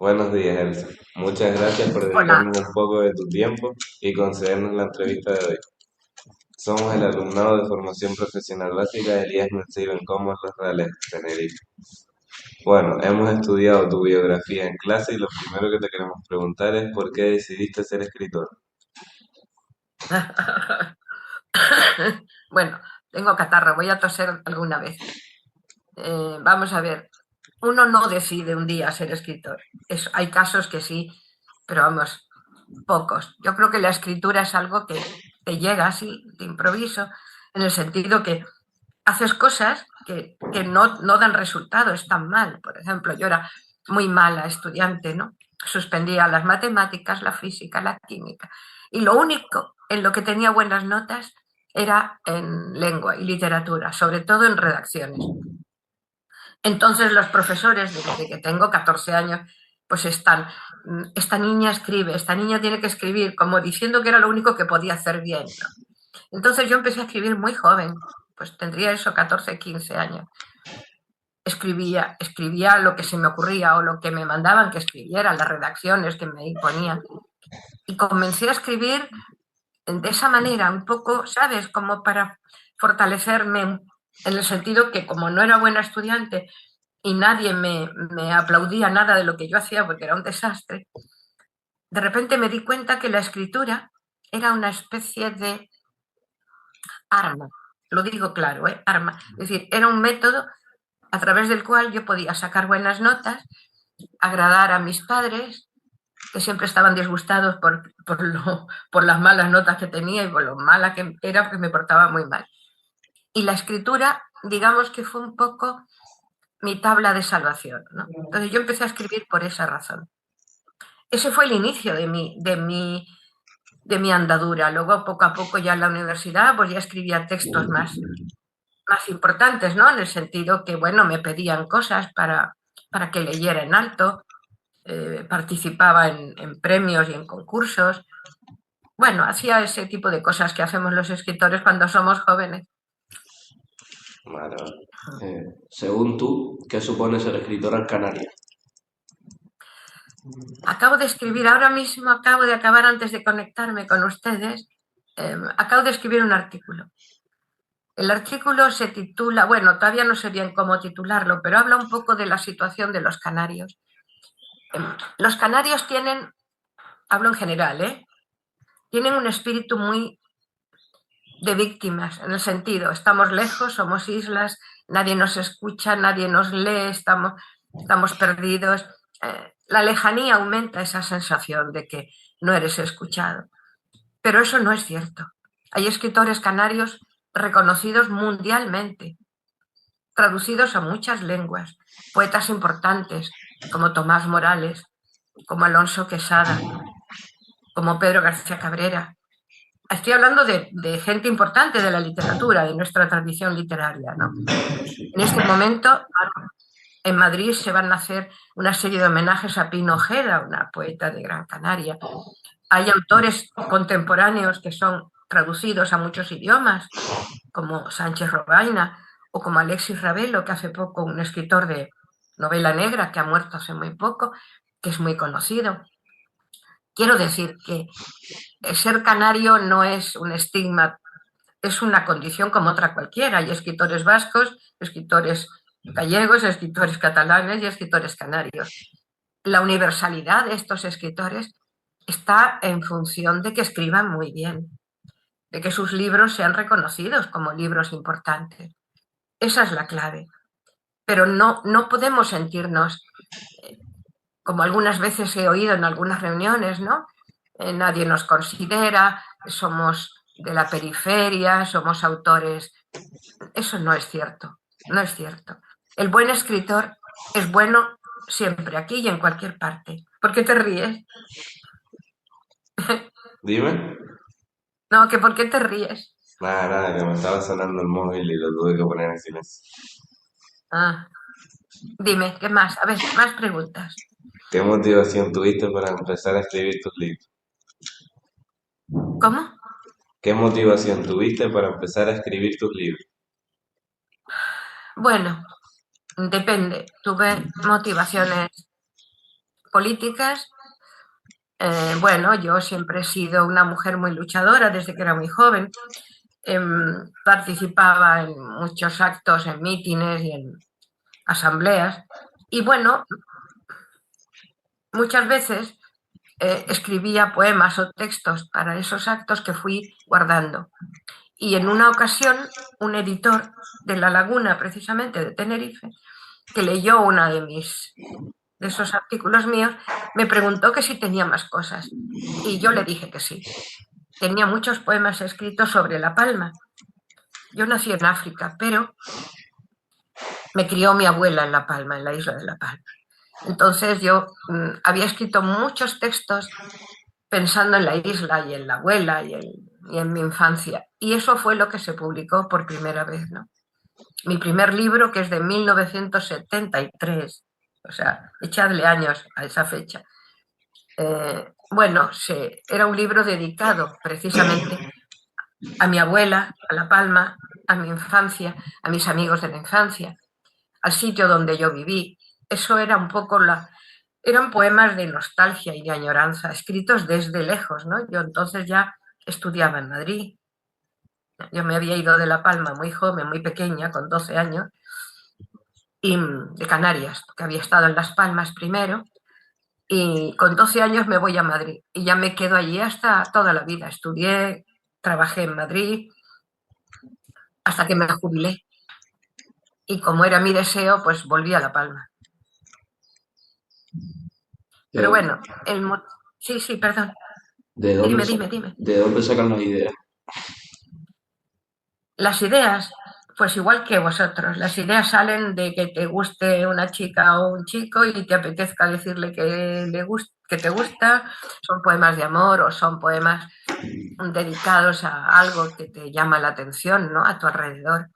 Buenos días, Elsa. Muchas gracias por Hola. dedicarnos un poco de tu tiempo y concedernos la entrevista de hoy. Somos el alumnado de formación profesional básica de Elías Nacido en Comos Los Reales, Tenerife. Bueno, hemos estudiado tu biografía en clase y lo primero que te queremos preguntar es ¿por qué decidiste ser escritor? Bueno, tengo catarro, voy a toser alguna vez. Vamos a ver, uno no decide un día ser escritor. Hay casos que sí, pero vamos, pocos. Yo creo que la escritura es algo que te llega así, de improviso, en el sentido que haces cosas que no dan resultado, están mal. Por ejemplo, yo era muy mala estudiante, ¿no? Suspendía las matemáticas, la física, la química. Y lo único en lo que tenía buenas notas era en lengua y literatura, sobre todo en redacciones. Entonces los profesores, desde que tengo 14 años, pues esta niña escribe, esta niña tiene que escribir, como diciendo que era lo único que podía hacer bien, ¿no? Entonces yo empecé a escribir muy joven, pues tendría eso, 14, 15 años. Escribía lo que se me ocurría o lo que me mandaban que escribiera, las redacciones que me ponían. Y comencé a escribir de esa manera, un poco, ¿sabes? Como para fortalecerme en el sentido que como no era buena estudiante y nadie me aplaudía nada de lo que yo hacía porque era un desastre, de repente me di cuenta que la escritura era una especie de arma. Lo digo claro, ¿eh? Arma. Es decir, era un método a través del cual yo podía sacar buenas notas, agradar a mis padres, que siempre estaban disgustados por las malas notas que tenía y por lo mala que era, porque me portaba muy mal. Y la escritura, digamos que fue un poco mi tabla de salvación, ¿no? Entonces yo empecé a escribir por esa razón. Ese fue el inicio de mi andadura. Luego, poco a poco, ya en la universidad, pues ya escribía textos más importantes, ¿no? En el sentido que, bueno, me pedían cosas para que leyera en alto, participaba en premios y en concursos. Bueno, hacía ese tipo de cosas que hacemos los escritores cuando somos jóvenes. Vale, vale. Según tú, ¿qué supone ser escritora en Canarias? Acabo de escribir, ahora mismo acabo de acabar antes de conectarme con ustedes, acabo de escribir un artículo. El artículo se titula, bueno, todavía no sé bien cómo titularlo, pero habla un poco de la situación de los canarios. Los canarios tienen, hablo en general, tienen un espíritu muy de víctimas, en el sentido, estamos lejos, somos islas, nadie nos escucha, nadie nos lee, estamos perdidos. La lejanía aumenta esa sensación de que no eres escuchado. Pero eso no es cierto. Hay escritores canarios reconocidos mundialmente, traducidos a muchas lenguas, poetas importantes como Tomás Morales, como Alonso Quesada, como Pedro García Cabrera. Estoy hablando de gente importante de la literatura, de nuestra tradición literaria, ¿no? En este momento, en Madrid se van a hacer una serie de homenajes a Pino Ojeda, una poeta de Gran Canaria. Hay autores contemporáneos que son traducidos a muchos idiomas, como Sánchez Robaina o como Alexis Ravelo, que hace poco, un escritor de novela negra que ha muerto hace muy poco, que es muy conocido. Quiero decir que ser canario no es un estigma, es una condición como otra cualquiera. Hay escritores vascos, escritores gallegos, escritores catalanes y escritores canarios. La universalidad de estos escritores está en función de que escriban muy bien, de que sus libros sean reconocidos como libros importantes. Esa es la clave. Pero no podemos sentirnos, como algunas veces he oído en algunas reuniones, ¿no? Nadie nos considera, somos de la periferia, somos autores. Eso no es cierto, no es cierto. El buen escritor es bueno siempre, aquí y en cualquier parte. ¿Por qué te ríes? Dime. No, que ¿por qué te ríes? Nada, nada, que me estaba sonando el móvil y lo tuve que poner en silencio. Ah, dime, ¿qué más? A ver, más preguntas. ¿Qué motivación tuviste para empezar a escribir tus libros? ¿Cómo? ¿Qué motivación tuviste para empezar a escribir tus libros? Bueno, depende. Tuve motivaciones políticas, bueno, yo siempre he sido una mujer muy luchadora desde que era muy joven. Participaba en muchos actos, en mítines y en asambleas. Y bueno, muchas veces escribía poemas o textos para esos actos que fui guardando. Y en una ocasión, un editor de La Laguna, precisamente de Tenerife, que leyó uno de esos artículos míos, me preguntó que si tenía más cosas. Y yo le dije que sí. Tenía muchos poemas escritos sobre La Palma. Yo nací en África, pero me crió mi abuela en La Palma, en la isla de La Palma. Entonces yo había escrito muchos textos pensando en la isla y en la abuela y en mi infancia. Y eso fue lo que se publicó por primera vez, ¿no? Mi primer libro, que es de 1973, o sea, echadle años a esa fecha. Bueno, era un libro dedicado precisamente a mi abuela, a La Palma, a mi infancia, a mis amigos de la infancia, al sitio donde yo viví. Eso era un poco eran poemas de nostalgia y de añoranza, escritos desde lejos, ¿no? Yo entonces ya estudiaba en Madrid. Yo me había ido de La Palma muy joven, muy pequeña, con 12 años, y de Canarias, que había estado en Las Palmas primero, y con 12 años me voy a Madrid y ya me quedo allí hasta toda la vida. Estudié, trabajé en Madrid hasta que me jubilé. Y como era mi deseo, pues volví a La Palma. Pero bueno, sí, perdón. ¿De dónde, Dime. ¿De dónde sacan las ideas? Las ideas, pues igual que vosotros, las ideas salen de que te guste una chica o un chico y te apetezca decirle que te gusta. Son poemas de amor o son poemas dedicados a algo que te llama la atención, ¿no? A tu alrededor.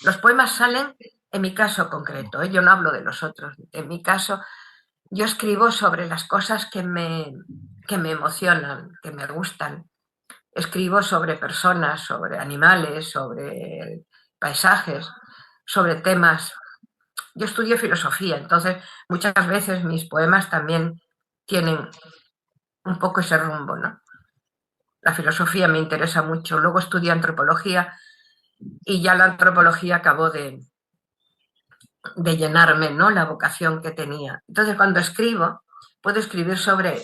Los poemas salen, en mi caso concreto, yo no hablo de los otros, en mi caso yo escribo sobre las cosas que me emocionan, que me gustan. Escribo sobre personas, sobre animales, sobre paisajes, sobre temas. Yo estudio filosofía, entonces muchas veces mis poemas también tienen un poco ese rumbo, ¿no? La filosofía me interesa mucho. Luego estudié antropología y ya la antropología acabó de llenarme, ¿no? La vocación que tenía. Entonces, cuando escribo, puedo escribir sobre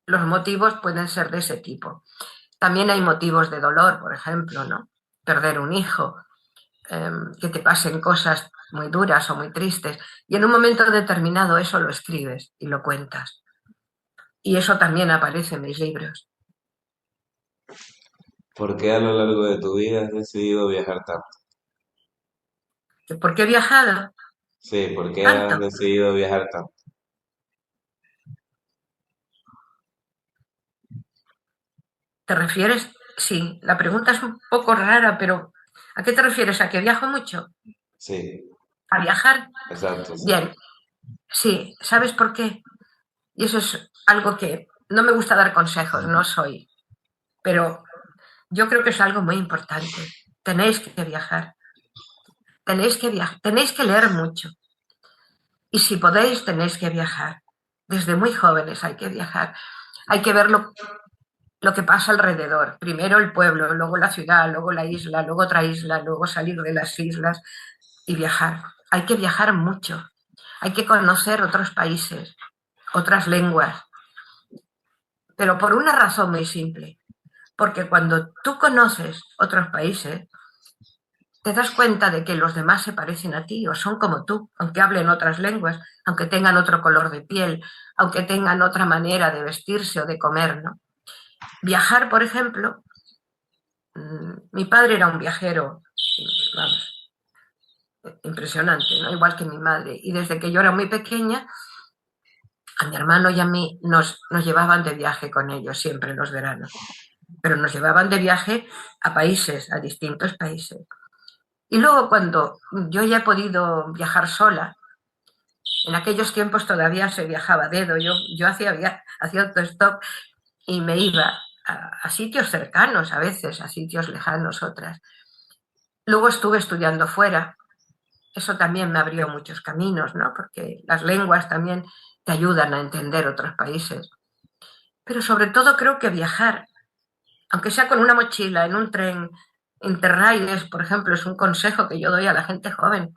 los motivos, pueden ser de ese tipo. También hay motivos de dolor, por ejemplo, ¿no? Perder un hijo, que te pasen cosas muy duras o muy tristes. Y en un momento determinado eso lo escribes y lo cuentas. Y eso también aparece en mis libros. ¿Por qué a lo largo de tu vida has decidido viajar tanto? ¿Por qué he viajado Sí, ¿por qué has tanto? decidido viajar tanto? ¿Te refieres? Sí, la pregunta es un poco rara, pero ¿a qué te refieres? ¿A que viajo mucho? Sí, ¿A viajar? exacto, sí. Bien, sí, ¿sabes por qué? Y eso es algo que no me gusta dar consejos, no soy, pero yo creo que es algo muy importante. Tenéis que viajar, tenéis que leer mucho. Y si podéis, tenéis que viajar. Desde muy jóvenes hay que viajar. Hay que ver lo que pasa alrededor. Primero el pueblo, luego la ciudad, luego la isla, luego otra isla, luego salir de las islas y viajar. Hay que viajar mucho. Hay que conocer otros países, otras lenguas, pero por una razón muy simple. Porque cuando tú conoces otros países, te das cuenta de que los demás se parecen a ti o son como tú, aunque hablen otras lenguas, aunque tengan otro color de piel, aunque tengan otra manera de vestirse o de comer, ¿no? Viajar, por ejemplo, mi padre era un viajero, vamos, impresionante, ¿no? Igual que mi madre. Y desde que yo era muy pequeña, a mi hermano y a mí nos llevaban de viaje con ellos siempre en los veranos. Pero nos llevaban de viaje a países, a distintos países. Y luego cuando yo ya he podido viajar sola, en aquellos tiempos todavía se viajaba a dedo, yo hacía autostop y me iba a sitios cercanos a veces, a sitios lejanos otras. Luego estuve estudiando fuera, eso también me abrió muchos caminos, ¿no? Porque las lenguas también te ayudan a entender otros países. Pero sobre todo creo que viajar, aunque sea con una mochila, en un tren, Interrail, por ejemplo, es un consejo que yo doy a la gente joven,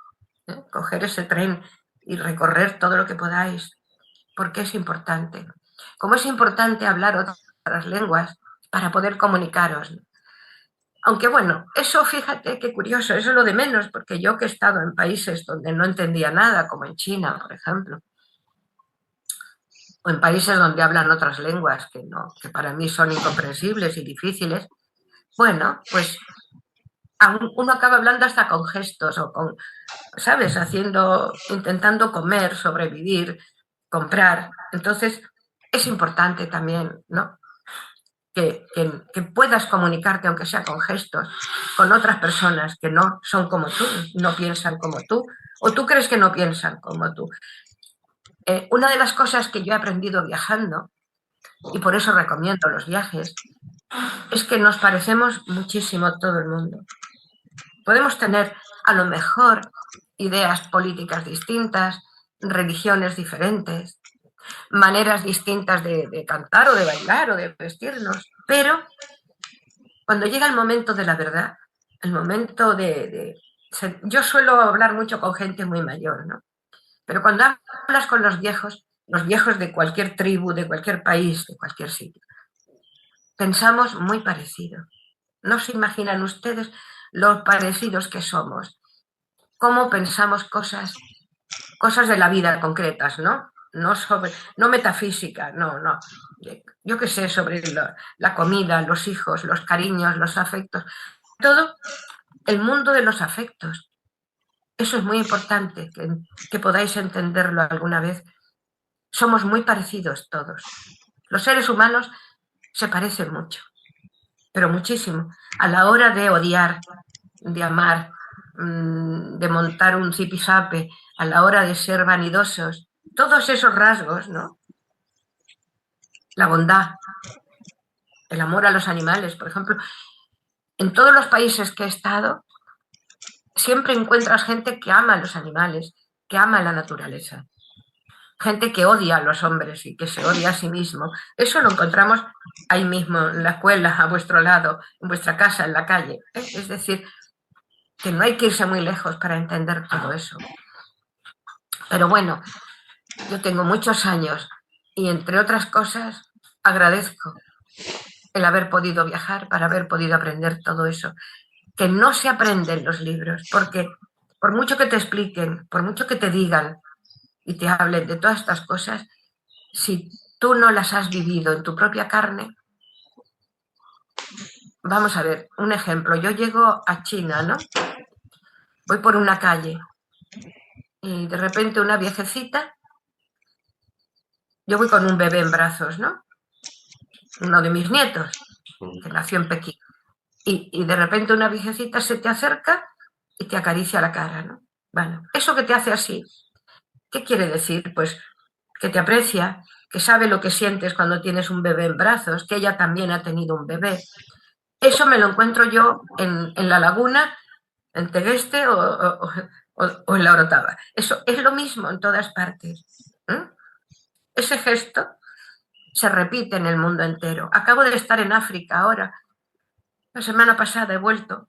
¿eh? Coger ese tren y recorrer todo lo que podáis, porque es importante. Como es importante hablar otras lenguas para poder comunicaros. Aunque bueno, eso fíjate qué curioso, eso es lo de menos, porque yo que he estado en países donde no entendía nada, como en China, por ejemplo, o en países donde hablan otras lenguas que, no, que para mí son incomprensibles y difíciles, bueno, pues uno acaba hablando hasta con gestos o con, ¿sabes? Intentando comer, sobrevivir, comprar. Entonces, es importante también, ¿no? Que puedas comunicarte, aunque sea con gestos, con otras personas que no son como tú, no piensan como tú, o tú crees que no piensan como tú. Una de las cosas que yo he aprendido viajando, y por eso recomiendo los viajes, es que nos parecemos muchísimo todo el mundo. Podemos tener a lo mejor ideas políticas distintas, religiones diferentes, maneras distintas de cantar o de bailar o de vestirnos, pero cuando llega el momento de la verdad, el momento yo suelo hablar mucho con gente muy mayor, ¿no? Pero cuando hablas con los viejos de cualquier tribu, de cualquier país, de cualquier sitio, pensamos muy parecido. No se imaginan ustedes lo parecidos que somos, cómo pensamos cosas de la vida concretas, ¿no? No metafísica, no. Yo qué sé, sobre la comida, los hijos, los cariños, los afectos. Todo el mundo de los afectos. Eso es muy importante, que podáis entenderlo alguna vez. Somos muy parecidos todos. Los seres humanos se parecen mucho, pero muchísimo. A la hora de odiar, de amar, de montar un zipizape, a la hora de ser vanidosos, todos esos rasgos, ¿no? La bondad, el amor a los animales, por ejemplo. En todos los países que he estado, siempre encuentras gente que ama a los animales, que ama la naturaleza. Gente que odia a los hombres y que se odia a sí mismo. Eso lo encontramos ahí mismo, en la escuela, a vuestro lado, en vuestra casa, en la calle. Es decir, que no hay que irse muy lejos para entender todo eso. Pero bueno, yo tengo muchos años y entre otras cosas agradezco el haber podido viajar para haber podido aprender todo eso, que no se aprende en los libros, porque por mucho que te expliquen, por mucho que te digan y te hablen de todas estas cosas, si tú no las has vivido en tu propia carne, vamos a ver, un ejemplo, yo llego a China, ¿no? Voy por una calle y de repente una viejecita, yo voy con un bebé en brazos, ¿no? Uno de mis nietos, que nació en Pekín. Y de repente una viejecita se te acerca y te acaricia la cara, ¿no? Bueno, eso que te hace así, ¿qué quiere decir? Pues que te aprecia, que sabe lo que sientes cuando tienes un bebé en brazos, que ella también ha tenido un bebé. Eso me lo encuentro yo en la laguna, en Tegueste o en la Orotava. Eso es lo mismo en todas partes. Ese gesto se repite en el mundo entero. Acabo de estar en África ahora. La semana pasada he vuelto.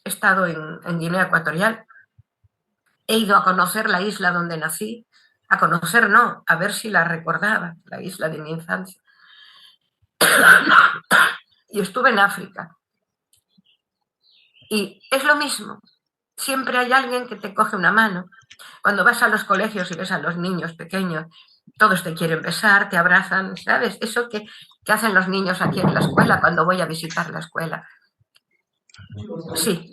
He estado en Guinea Ecuatorial. He ido a conocer la isla donde nací. A conocer no, a ver si la recordaba, la isla de mi infancia. Y estuve en África. Y es lo mismo. Siempre hay alguien que te coge una mano. Cuando vas a los colegios y ves a los niños pequeños, todos te quieren besar, te abrazan, ¿sabes? Eso que hacen los niños aquí en la escuela cuando voy a visitar la escuela. Sí.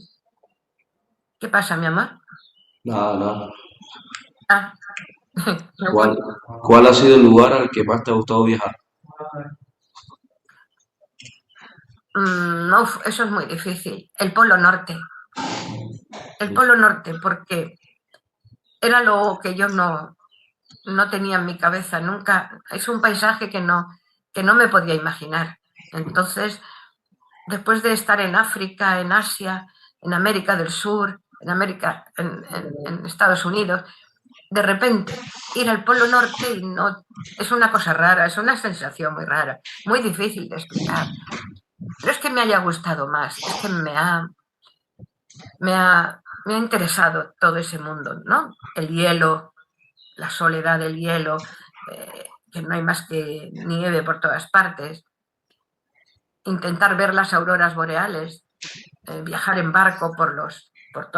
¿Qué pasa, mi amor? Nada. Ah. ¿Cuál ha sido el lugar al que más te ha gustado viajar? Eso es muy difícil. El Polo Norte. El Polo Norte, porque era lo que yo no tenía en mi cabeza. Nunca. Es un paisaje que no me podía imaginar. Entonces, después de estar en África, en Asia, en América del Sur, en Estados Unidos, de repente ir al Polo Norte y no, es una cosa rara, es una sensación muy rara, muy difícil de explicar. No es que me haya gustado más, es que me ha interesado todo ese mundo, ¿no? El hielo, la soledad del hielo, que no hay más que nieve por todas partes, intentar ver las auroras boreales, viajar en barco por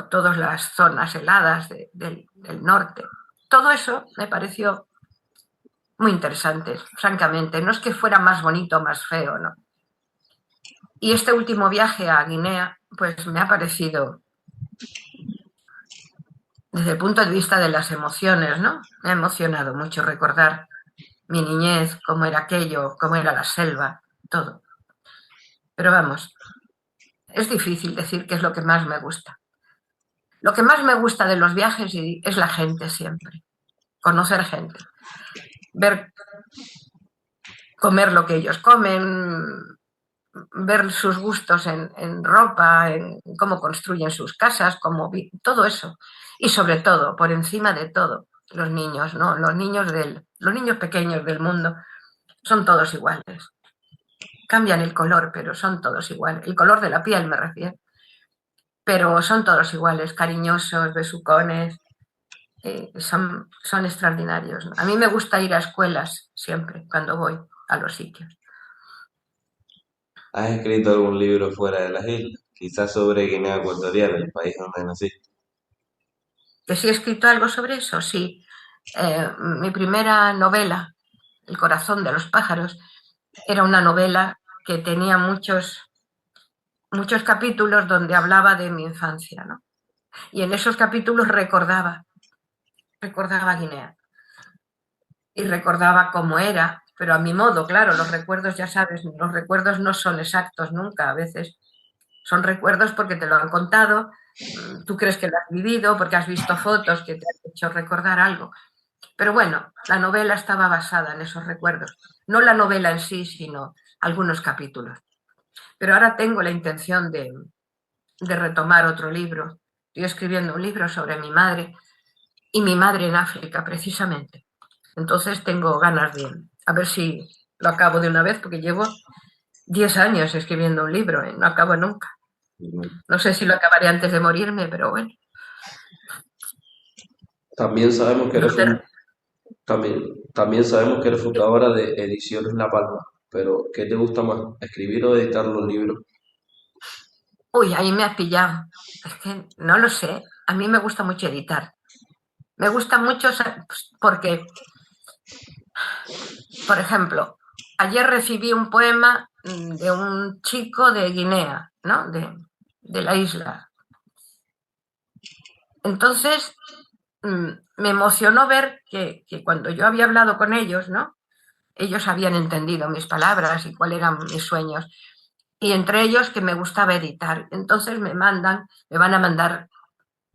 todas las zonas heladas del norte. Todo eso me pareció muy interesante, francamente. No es que fuera más bonito o más feo, ¿no? Y este último viaje a Guinea, pues me ha parecido, desde el punto de vista de las emociones, ¿no? Me ha emocionado mucho recordar mi niñez, cómo era aquello, cómo era la selva, todo. Pero vamos, es difícil decir qué es lo que más me gusta. Lo que más me gusta de los viajes es la gente siempre, conocer gente, ver, comer lo que ellos comen, ver sus gustos en ropa, en cómo construyen sus casas, todo eso. Y sobre todo, por encima de todo, los niños, ¿no? Los niños pequeños del mundo son todos iguales. Cambian el color, pero son todos iguales. El color de la piel me refiero. Pero son todos iguales, cariñosos, besucones, son extraordinarios. A mí me gusta ir a escuelas siempre, cuando voy a los sitios. ¿Has escrito algún libro fuera de las islas? Quizás sobre Guinea Ecuatorial, el país donde nací. ¿Que sí he escrito algo sobre eso? Sí. Mi primera novela, El corazón de los pájaros, era una novela que tenía muchos capítulos donde hablaba de mi infancia, ¿no? Y en esos capítulos recordaba Guinea y recordaba cómo era, pero a mi modo, claro, los recuerdos, ya sabes, los recuerdos no son exactos nunca, a veces son recuerdos porque te lo han contado, tú crees que lo has vivido, porque has visto fotos que te han hecho recordar algo. Pero bueno, la novela estaba basada en esos recuerdos, no la novela en sí, sino algunos capítulos. Pero ahora tengo la intención de retomar otro libro. Estoy escribiendo un libro sobre mi madre y mi madre en África, precisamente. Entonces tengo ganas de, a ver si lo acabo de una vez, porque llevo 10 años escribiendo un libro, no acabo nunca. No sé si lo acabaré antes de morirme, pero bueno. También sabemos que No eres también sabemos que eres fundadora de Ediciones La Palma, pero ¿qué te gusta más, escribir o editar los libros? Uy, ahí me has pillado. Es que no lo sé. A mí me gusta mucho editar. Me gusta mucho porque, por ejemplo, ayer recibí un poema de un chico de Guinea, ¿no? De la isla. Entonces, me emocionó ver que cuando yo había hablado con ellos, ¿no? Ellos habían entendido mis palabras y cuáles eran mis sueños. Y entre ellos que me gustaba editar. Entonces me van a mandar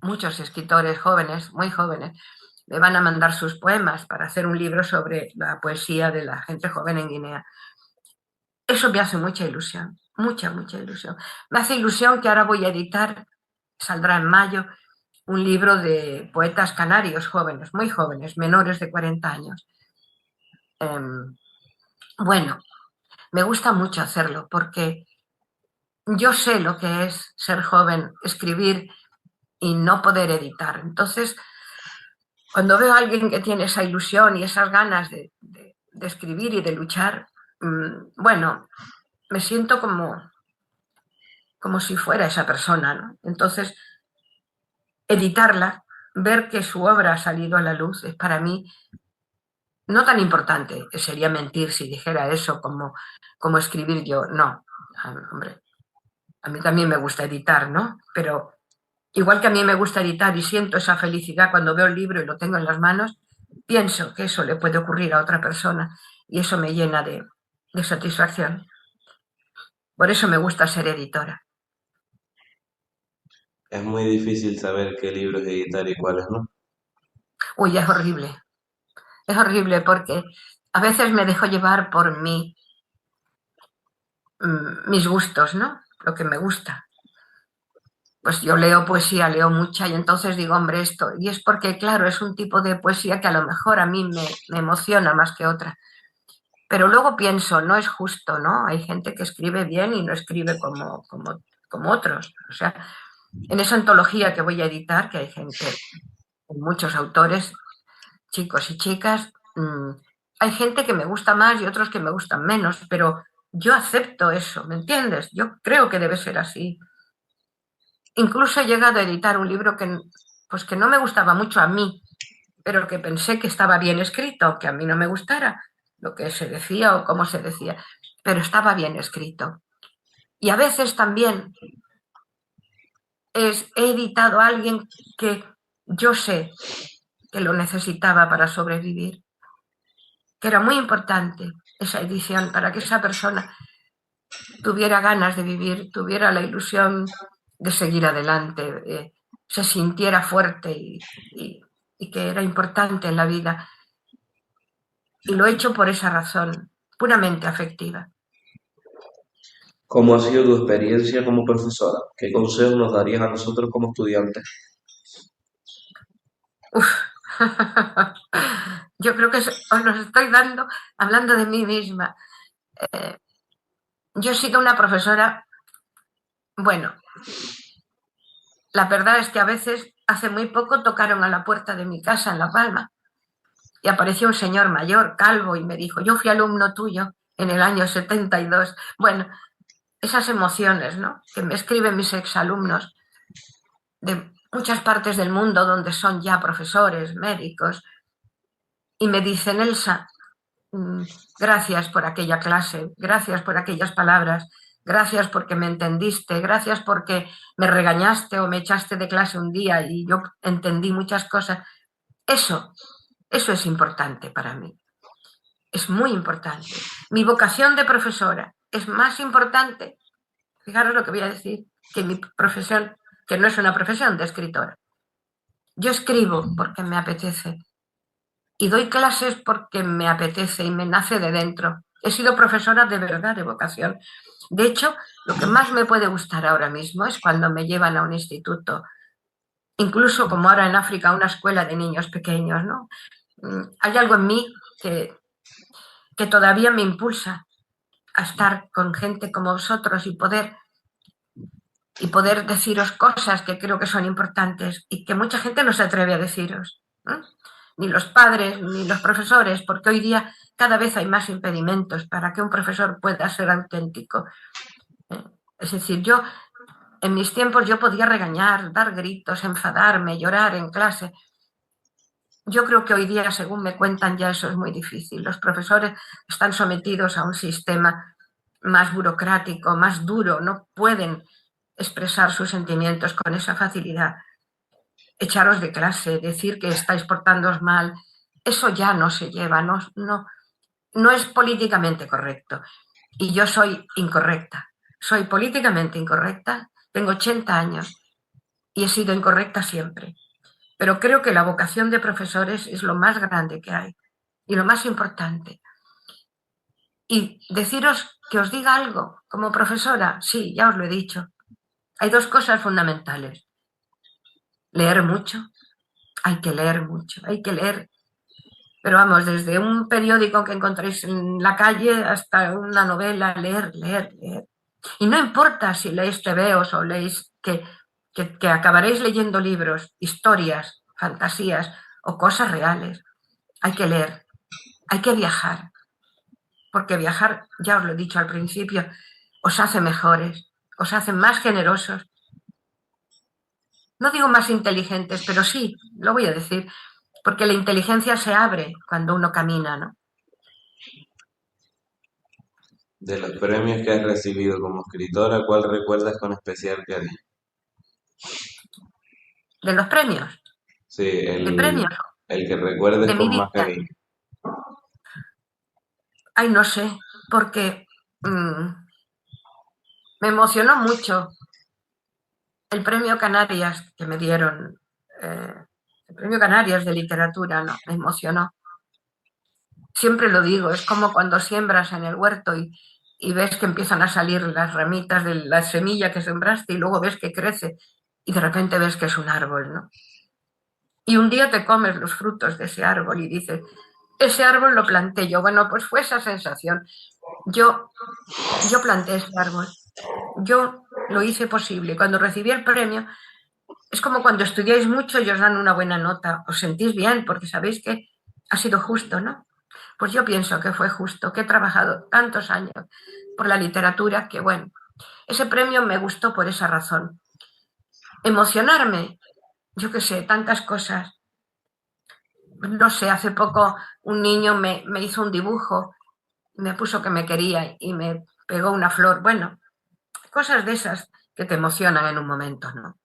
muchos escritores jóvenes, muy jóvenes, me van a mandar sus poemas para hacer un libro sobre la poesía de la gente joven en Guinea. Eso me hace mucha ilusión, mucha, mucha ilusión. Me hace ilusión que ahora voy a editar, saldrá en mayo, un libro de poetas canarios jóvenes, muy jóvenes, menores de 40 años. Bueno, me gusta mucho hacerlo porque yo sé lo que es ser joven, escribir y no poder editar. Entonces, cuando veo a alguien que tiene esa ilusión y esas ganas de escribir y de luchar, bueno, me siento como si fuera esa persona, ¿no? Entonces, editarla, ver que su obra ha salido a la luz, es para mí no tan importante. Sería mentir si dijera eso como escribir yo. No, hombre, a mí también me gusta editar, ¿no? Pero igual que a mí me gusta editar y siento esa felicidad cuando veo el libro y lo tengo en las manos, pienso que eso le puede ocurrir a otra persona y eso me llena de satisfacción. Por eso me gusta ser editora. Es muy difícil saber qué libros editar y cuáles no. Uy, es horrible porque a veces me dejo llevar por mis gustos, ¿no? Lo que me gusta. pues yo leo poesía, leo mucha y entonces digo, hombre, esto, y es porque, claro, es un tipo de poesía que a lo mejor a mí me emociona más que otra. Pero luego pienso, no es justo, ¿no? Hay gente que escribe bien y no escribe como otros. O sea, en esa antología que voy a editar, que hay gente, muchos autores, chicos y chicas, hay gente que me gusta más y otros que me gustan menos, pero yo acepto eso, ¿me entiendes? Yo creo que debe ser así. Incluso he llegado a editar un libro pues que no me gustaba mucho a mí, pero que pensé que estaba bien escrito, aunque a mí no me gustara lo que se decía o cómo se decía, pero estaba bien escrito. Y a veces también he editado a alguien que yo sé que lo necesitaba para sobrevivir, que era muy importante esa edición para que esa persona tuviera ganas de vivir, tuviera la ilusión de seguir adelante, se sintiera fuerte y que era importante en la vida. Y lo he hecho por esa razón, puramente afectiva. ¿Cómo ha sido tu experiencia como profesora? ¿Qué consejos nos darías a nosotros como estudiantes? Uf. Yo creo que os los estoy dando hablando de mí misma. Yo he sido una profesora, bueno, la verdad es que a veces, hace muy poco, tocaron a la puerta de mi casa en La Palma y apareció un señor mayor, calvo, y me dijo, yo fui alumno tuyo en el año 72. Bueno, esas emociones, ¿no?, que me escriben mis exalumnos de muchas partes del mundo donde son ya profesores, médicos, y me dicen, Elsa, gracias por aquella clase, gracias por aquellas palabras, gracias porque me entendiste, gracias porque me regañaste o me echaste de clase un día y yo entendí muchas cosas. Eso es importante para mí, es muy importante. Mi vocación de profesora es más importante, fijaros lo que voy a decir, que mi profesión, que no es una profesión de escritora. Yo escribo porque me apetece y doy clases porque me apetece y me nace de dentro. He sido profesora de verdad, de vocación. De hecho, lo que más me puede gustar ahora mismo es cuando me llevan a un instituto, incluso como ahora en África, a una escuela de niños pequeños, ¿no? Hay algo en mí que todavía me impulsa a estar con gente como vosotros y poder deciros cosas que creo que son importantes y que mucha gente no se atreve a deciros, ¿no? Ni los padres, ni los profesores, porque hoy día cada vez hay más impedimentos para que un profesor pueda ser auténtico. Es decir, yo en mis tiempos yo podía regañar, dar gritos, enfadarme, llorar en clase. Yo creo que hoy día, según me cuentan, ya eso es muy difícil. Los profesores están sometidos a un sistema más burocrático, más duro, no pueden expresar sus sentimientos con esa facilidad. Echaros de clase, decir que estáis portándoos mal, eso ya no se lleva, no es políticamente correcto. Y yo soy incorrecta, soy políticamente incorrecta, tengo 80 años y he sido incorrecta siempre. Pero creo que la vocación de profesores es lo más grande que hay y lo más importante. Y deciros que os diga algo como profesora, sí, ya os lo he dicho. Hay dos cosas fundamentales. Leer mucho, hay que leer mucho, hay que leer. Pero vamos, desde un periódico que encontréis en la calle hasta una novela, leer, leer, leer. Y no importa si leéis tebeos o leéis que acabaréis leyendo libros, historias, fantasías o cosas reales. Hay que leer, hay que viajar, porque viajar, ya os lo he dicho al principio, os hace mejores, os hace más generosos. No digo más inteligentes, pero sí, lo voy a decir, porque la inteligencia se abre cuando uno camina, ¿no? De los premios que has recibido como escritora, ¿cuál recuerdas con especial cariño? De los premios, Sí, de premios el que recuerdes de mi con más vida. cariño. Ay, no sé, porque me emocionó mucho el premio Canarias que me dieron, el premio Canarias de literatura, ¿no? Me emocionó. Siempre lo digo, es como cuando siembras en el huerto y ves que empiezan a salir las ramitas de la semilla que sembraste y luego ves que crece. y de repente ves que es un árbol, ¿no? Y un día te comes los frutos de ese árbol y dices, ese árbol lo planté yo. Bueno, pues fue esa sensación. Yo planté ese árbol, yo lo hice posible. Cuando recibí el premio, es como cuando estudiáis mucho y os dan una buena nota, os sentís bien porque sabéis que ha sido justo, ¿no? Pues yo pienso que fue justo, que he trabajado tantos años por la literatura que, bueno, ese premio me gustó por esa razón. Emocionarme, yo qué sé, tantas cosas. No sé, hace poco un niño me hizo un dibujo, me puso que me quería y me pegó una flor. Bueno, cosas de esas que te emocionan en un momento, ¿no?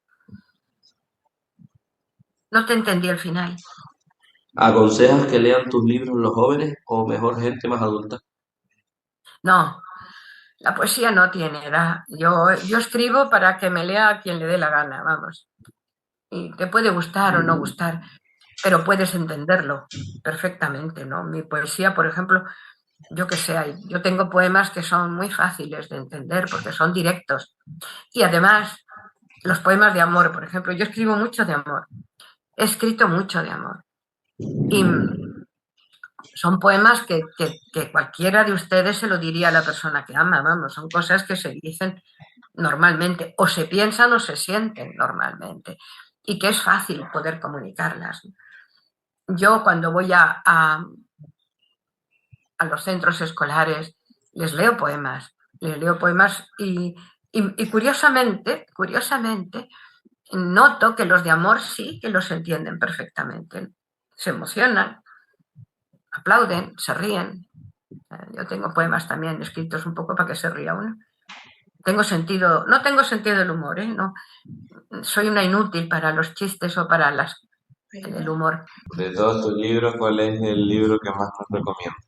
No te entendí el final. ¿Aconsejas que lean tus libros los jóvenes o mejor gente más adulta? No, la poesía no tiene edad. Yo escribo para que me lea a quien le dé la gana, vamos. Y te puede gustar o no gustar, pero puedes entenderlo perfectamente, ¿no? Mi poesía, por ejemplo, yo que sé, yo tengo poemas que son muy fáciles de entender porque son directos. Y además, los poemas de amor, por ejemplo, yo escribo mucho de amor. He escrito mucho de amor. Y son poemas que cualquiera de ustedes se lo diría a la persona que ama, vamos, son cosas que se dicen normalmente, o se piensan o se sienten normalmente, y que es fácil poder comunicarlas. Yo cuando voy a los centros escolares les leo poemas y curiosamente, noto que los de amor sí que los entienden perfectamente, se emocionan, aplauden, se ríen. Yo tengo poemas también escritos un poco para que se ría uno. No tengo sentido del humor, ¿eh? No, soy una inútil para los chistes o para el humor. De todos tus libros, ¿cuál es el libro que más nos recomiendas?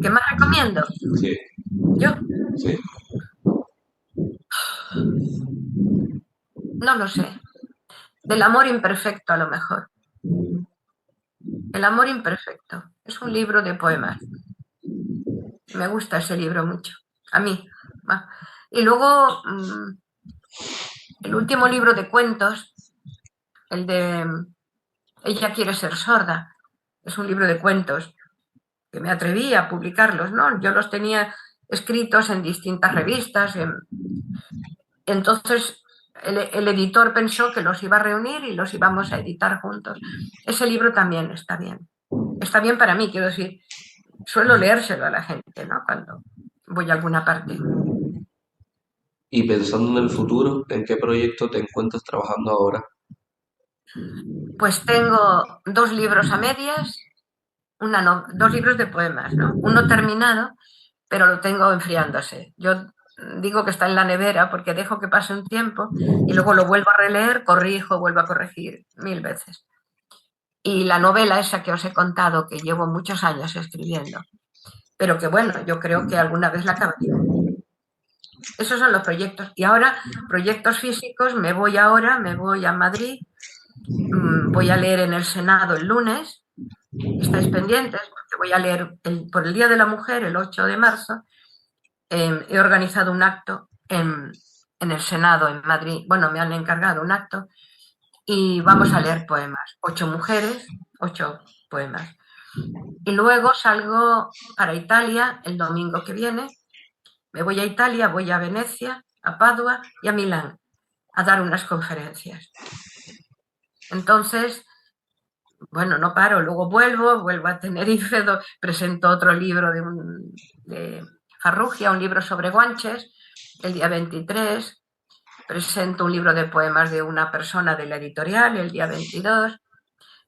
¿Qué más recomiendo? Sí, Yo sí. no lo sé. Del amor imperfecto a lo mejor. El amor imperfecto. Es un libro de poemas. Me gusta ese libro mucho. A mí. Y luego el último libro de cuentos, el de Ella quiere ser sorda. Es un libro de cuentos que me atreví a publicarlos, ¿no? Yo los tenía escritos en distintas revistas. Entonces el editor pensó que los iba a reunir y los íbamos a editar juntos. Ese libro también está bien. Está bien para mí, quiero decir, suelo leérselo a la gente, ¿no? Cuando voy a alguna parte. Y pensando en el futuro, ¿en qué proyecto te encuentras trabajando ahora? Pues tengo 2 libros a medias, 2 libros de poemas, ¿no? Uno terminado, pero lo tengo enfriándose. Yo digo que está en la nevera porque dejo que pase un tiempo y luego lo vuelvo a releer, corrijo, vuelvo a corregir 1000 veces. Y la novela esa que os he contado, que llevo muchos años escribiendo, pero que bueno, yo creo que alguna vez la acabaré. Esos son los proyectos. Y ahora, proyectos físicos, me voy a Madrid, voy a leer en el Senado el lunes, estáis pendientes, porque voy a leer por el Día de la Mujer, el 8 de marzo, he organizado un acto en el Senado en Madrid, bueno, me han encargado un acto y vamos a leer poemas, 8 mujeres, 8 poemas. Y luego salgo para Italia el domingo que viene, me voy a Italia, voy a Venecia, a Padua y a Milán a dar unas conferencias. Entonces, bueno, no paro, luego vuelvo a Tenerife, presento otro libro de Farrugia, un libro sobre guanches, el día 23, presento un libro de poemas de una persona de la editorial el día 22.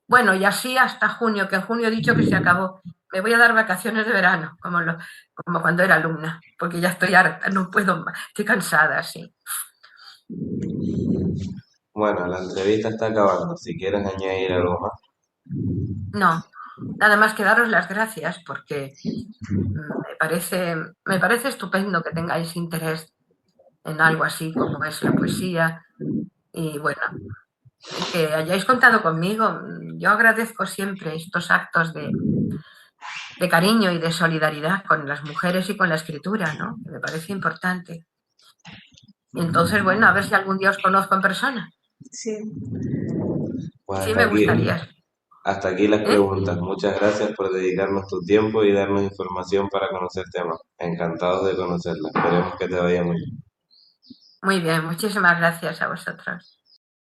Bueno, y así hasta junio, que en junio he dicho que se acabó. Me voy a dar vacaciones de verano, como cuando era alumna, porque ya estoy harta, no puedo más, estoy cansada, sí. Bueno, la entrevista está acabando. Si quieres añadir algo más. No, nada más que daros las gracias porque me parece estupendo que tengáis interés en algo así como es la poesía y bueno, que hayáis contado conmigo. Yo agradezco siempre estos actos de cariño y de solidaridad con las mujeres y con la escritura, ¿no? Que me parece importante. Y entonces, bueno, a ver si algún día os conozco en persona. Sí. Pues Sí, me gustaría. hasta aquí las ¿Eh? preguntas. Muchas gracias por dedicarnos tu tiempo y darnos información para conocer temas. Encantados de conocerla. Esperemos que te vaya muy bien. Muy bien, muchísimas gracias a vosotros.